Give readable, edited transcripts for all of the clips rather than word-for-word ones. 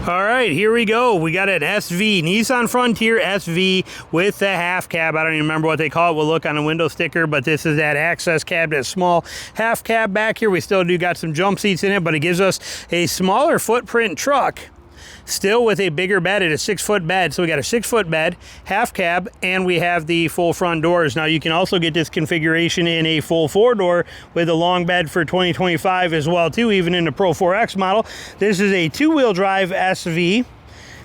All right, here we go. We got an SV, Nissan Frontier SV with the half cab. I don't even remember what they call it. We'll look on the window sticker, but this is that access cab, that small half cab back here. We still do got some jump seats in it, but it gives us a smaller footprint truck, still with a bigger bed. It is a 6-foot bed, so we got a 6-foot bed, half cab, and we have the full front doors. Now you can also get this configuration in a full 4-door with a long bed for 2025 as well too, even in the Pro 4X model. This is a 2-wheel drive SV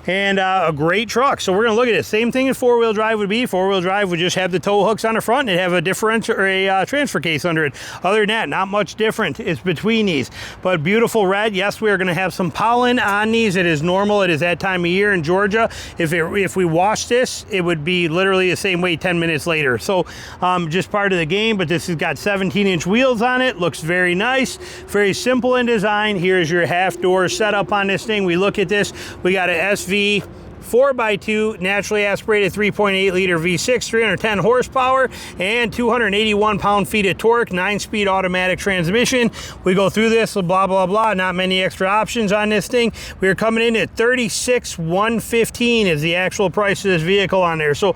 and a great truck. So we're gonna look at it. Same thing as 4-wheel drive would be. 4-wheel drive would just have the tow hooks on the front and have a differential or a transfer case under it. Other than that, not much different is between these. But beautiful red. Yes, we are gonna have some pollen on these. It is normal. It is that time of year in Georgia. If we wash this, it would be literally the same way 10 minutes later. So just part of the game, but this has got 17-inch wheels on it. Looks very nice, very simple in design. Here's your half door setup on this thing. We look at this, we got an SV 4x2 naturally aspirated 3.8 liter V6, 310 horsepower and 281 pound-feet of torque, 9-speed automatic transmission. We go through this, blah, blah, blah, not many extra options on this thing. We're coming in at $36,115 is the actual price of this vehicle on there. So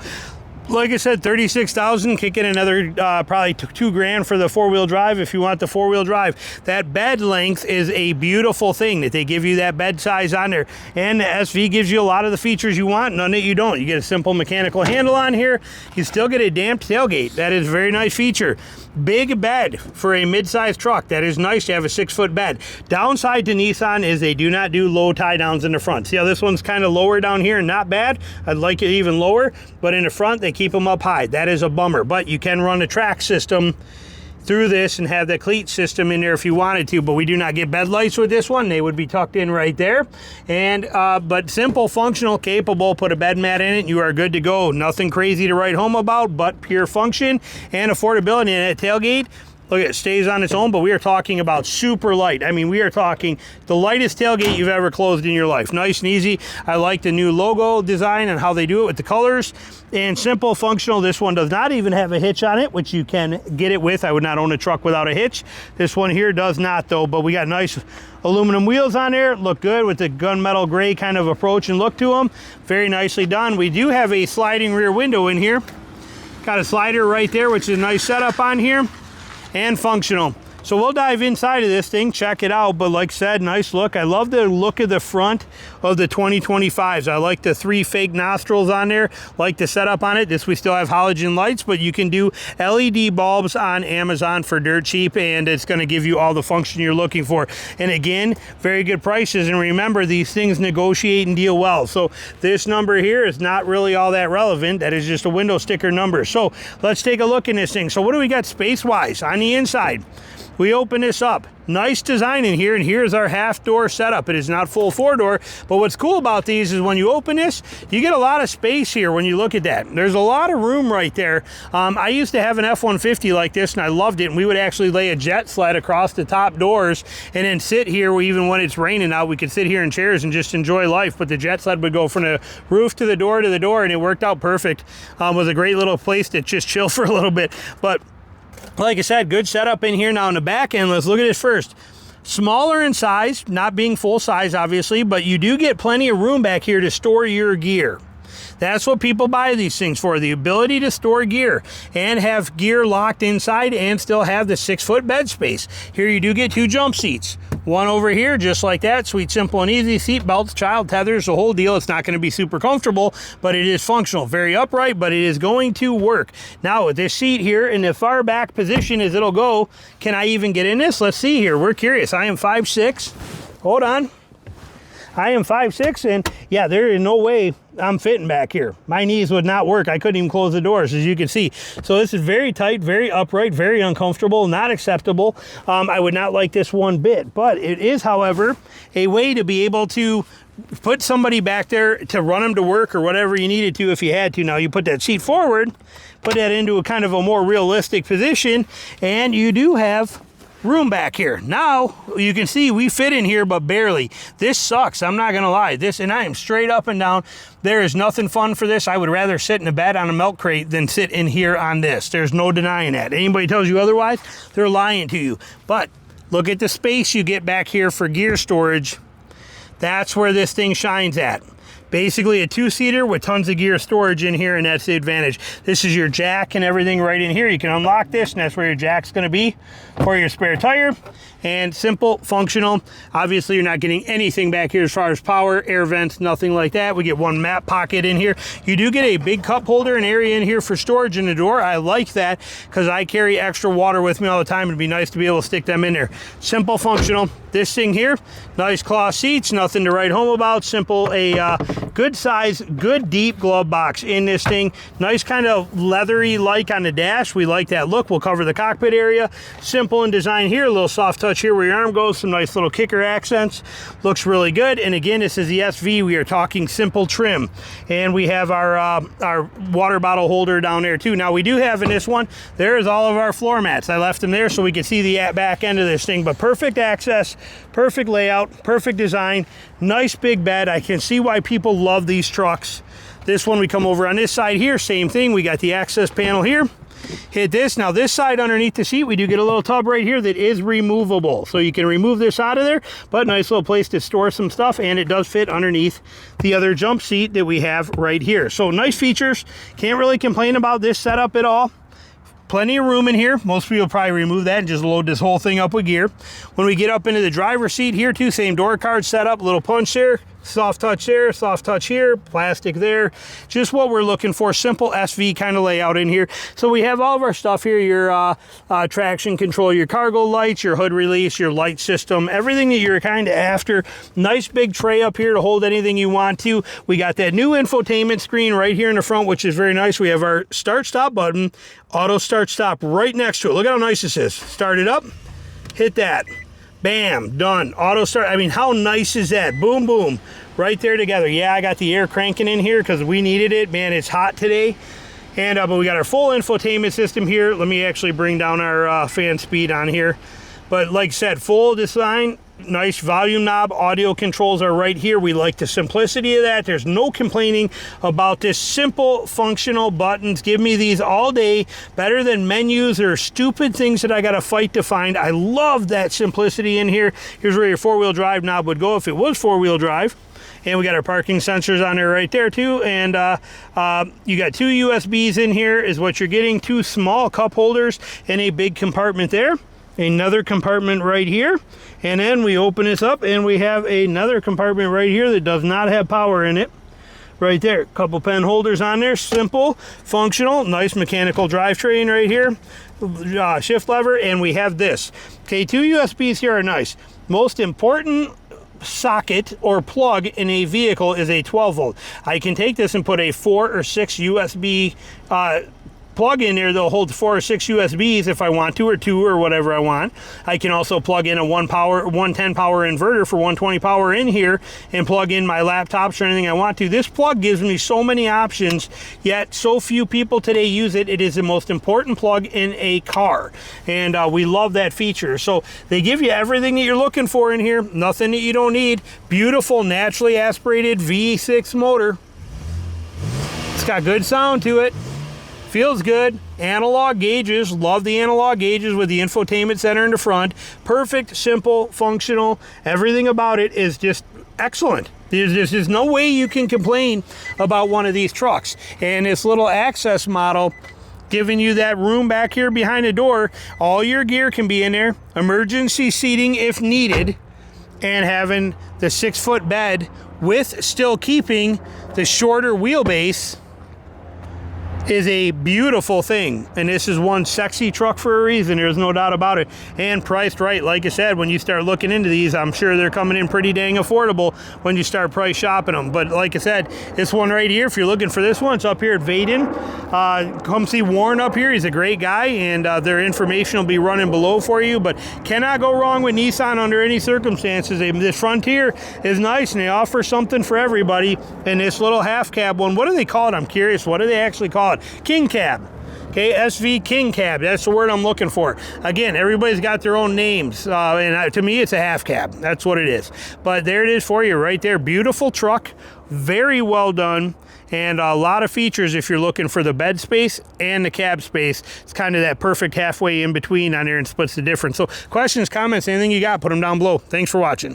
like I said, $36,000, kick in another probably $2,000 for the 4-wheel drive if you want the 4-wheel drive. That bed length is a beautiful thing that they give you that bed size on there. And the SV gives you a lot of the features you want, none that you don't. You get a simple mechanical handle on here. You still get a damped tailgate. That is a very nice feature. Big bed for a mid-sized truck. That is nice to have a 6-foot bed. Downside to Nissan is they do not do low tie downs in the front. See how this one's kind of lower down here? Not bad. I'd like it even lower, but in the front they keep them up high. That is a bummer, but you can run a track system through this and have the cleat system in there if you wanted to, but we do not get bed lights with this one. They would be tucked in right there. And but simple, functional, capable. Put a bed mat in it and you are good to go. Nothing crazy to write home about, but pure function and affordability. And that tailgate, look, it stays on its own, but we are talking about super light. I mean, we are talking the lightest tailgate you've ever closed in your life. Nice and easy. I like the new logo design and how they do it with the colors. And simple, functional. This one does not even have a hitch on it, which you can get it with. I would not own a truck without a hitch. This one here does not though, but we got nice aluminum wheels on there. Look good with the gunmetal gray kind of approach and look to them. Very nicely done. We do have a sliding rear window in here. Got a slider right there, which is a nice setup on here. And functional. So we'll dive inside of this thing, check it out, but like I said, nice look. I love the look of the front of the 2025s. I like the 3 fake nostrils on there, like the setup on it. This we still have halogen lights, but you can do LED bulbs on Amazon for dirt cheap, and it's gonna give you all the function you're looking for. And again, very good prices, and remember, these things negotiate and deal well. So this number here is not really all that relevant. That is just a window sticker number. So let's take a look in this thing. So what do we got space-wise on the inside? We open this up. Nice design in here, and here's our half door setup. It is not full 4-door, but what's cool about these is when you open this, you get a lot of space here when you look at that. There's a lot of room right there. I used to have an F-150 like this, and I loved it, and we would actually lay a jet sled across the top doors and then sit here. Even when it's raining out, we could sit here in chairs and just enjoy life, but the jet sled would go from the roof to the door, and it worked out perfect. It was a great little place to just chill for a little bit. But like I said, good setup in here. Now in the back end, let's look at this first. Smaller in size, not being full size obviously, but you do get plenty of room back here to store your gear. That's what people buy these things for, the ability to store gear and have gear locked inside and still have the 6-foot bed space. Here you do get 2 jump seats. One over here, just like that, sweet, simple, and easy. Seat belts, child tethers, the whole deal. It's not going to be super comfortable, but it is functional. Very upright, but it is going to work. Now with this seat here in the far back position as it'll go, can I even get in this? Let's see here. We're curious. I am 5'6". Hold on. I am 5'6", and yeah, there is no way I'm fitting back here. My knees would not work. I couldn't even close the doors, as you can see. So this is very tight, very upright, very uncomfortable, not acceptable. I would not like this one bit, but it is, however, a way to be able to put somebody back there to run them to work or whatever you needed to if you had to. Now you put that seat forward, put that into a kind of a more realistic position, and you do have room back here. Now you can see we fit in here, but barely. This sucks, I'm not gonna lie. And I am straight up and down. There is nothing fun for this. I would rather sit in a bed on a milk crate than sit in here on this. There's no denying that. Anybody tells you otherwise, they're lying to you. But look at the space you get back here for gear storage. That's where this thing shines at. Basically a two-seater with tons of gear storage in here, and that's the advantage. This is your jack and everything right in here. You can unlock this, and that's where your jack's gonna be for your spare tire. And simple, functional. Obviously, you're not getting anything back here as far as power, air vents, nothing like that. We get one map pocket in here. You do get a big cup holder and area in here for storage in the door. I like that because I carry extra water with me all the time. It'd be nice to be able to stick them in there. Simple, functional. This thing here, nice cloth seats, nothing to write home about. Simple, a good size, good deep glove box in this thing. Nice kind of leathery like on the dash. We like that look. We'll cover the cockpit area. Simple in design here, a little soft touch here where your arm goes, some nice little kicker accents. Looks really good. And again, this is the SV. We are talking simple trim. And we have our water bottle holder down there too. Now we do have in this one, there's all of our floor mats. I left them there so we could see the back end of this thing, but perfect access, perfect layout, perfect design, nice big bed. I can see why people love these trucks. This one, we come over on this side here, same thing. We got the access panel here. Hit this. Now this side underneath the seat, we do get a little tub right here that is removable. So you can remove this out of there, but nice little place to store some stuff, and it does fit underneath the other jump seat that we have right here. So nice features. Can't really complain about this setup at all. Plenty of room in here. Most people probably remove that and just load this whole thing up with gear. When we get up into the driver's seat here too, same door card setup, little punch there, soft touch there, soft touch here, plastic there. Just what we're looking for, simple SV kind of layout in here. So we have all of our stuff here, your traction control, your cargo lights, your hood release, your light system, everything that you're kind of after. Nice big tray up here to hold anything you want to. We got that new infotainment screen right here in the front, which is very nice. We have our start stop button, auto start stop right next to it. Look how nice this is. Start it up, hit that. Bam, done. Auto start. I mean, how nice is that? Boom, boom, right there together. Yeah, I got the air cranking in here because we needed it. Man, it's hot today. And but we got our full infotainment system here. Let me actually bring down our fan speed on here. But like I said, full design, nice volume knob, audio controls are right here. We like the simplicity of that. There's no complaining about this. Simple, functional buttons. Give me these all day. Better than menus or stupid things that I got to fight to find. I love that simplicity in here. Here's where your four-wheel drive knob would go if it was four-wheel drive. And we got our parking sensors on there right there too. And you got two USBs in here is what you're getting. Two small cup holders and a big compartment there. Another compartment right here, and then we open this up and we have another compartment right here that does not have power in it. Right there, couple pen holders on there, simple, functional, nice mechanical drivetrain right here, shift lever, and we have this. Okay, two USBs here are nice. Most important socket or plug in a vehicle is a 12 volt. I can take this and put a 4 or 6 USB plug in there that'll hold 4 or 6 USBs if I want to, or 2 or whatever I want. I can also plug in a 110 power inverter for 120 power in here and plug in my laptops or anything I want to. This plug gives me so many options, yet so few people today use it. It is the most important plug in a car, and we love that feature. So they give you everything that you're looking for in here, nothing that you don't need. Beautiful, naturally aspirated V6 motor. It's got good sound to it. Feels good. Analog gauges. Love the analog gauges with the infotainment center in the front. Perfect, simple, functional. Everything about it is just excellent. There's no way you can complain about one of these trucks. And this little access model giving you that room back here behind the door. All your gear can be in there. Emergency seating if needed. And having the 6-foot bed with still keeping the shorter wheelbase is a beautiful thing, and this is one sexy truck for a reason. There's no doubt about it, and priced right. Like I said, when you start looking into these, I'm sure they're coming in pretty dang affordable when you start price shopping them. But like I said, this one right here, if you're looking for this one, it's up here at Vaden. Come see Warren up here. He's a great guy, and their information will be running below for you. But cannot go wrong with Nissan under any circumstances. This Frontier is nice, and they offer something for everybody. And this little half cab one, what do they call it? I'm curious. What do they actually call it? King Cab. Okay, SV King Cab. That's the word I'm looking for. Again, everybody's got their own names, and to me, it's a half cab. That's what it is. But there it is for you right there. Beautiful truck, very well done, and a lot of features if you're looking for the bed space and the cab space. It's kind of that perfect halfway in between on there and splits the difference. So questions, comments, anything you got, put them down below. Thanks for watching.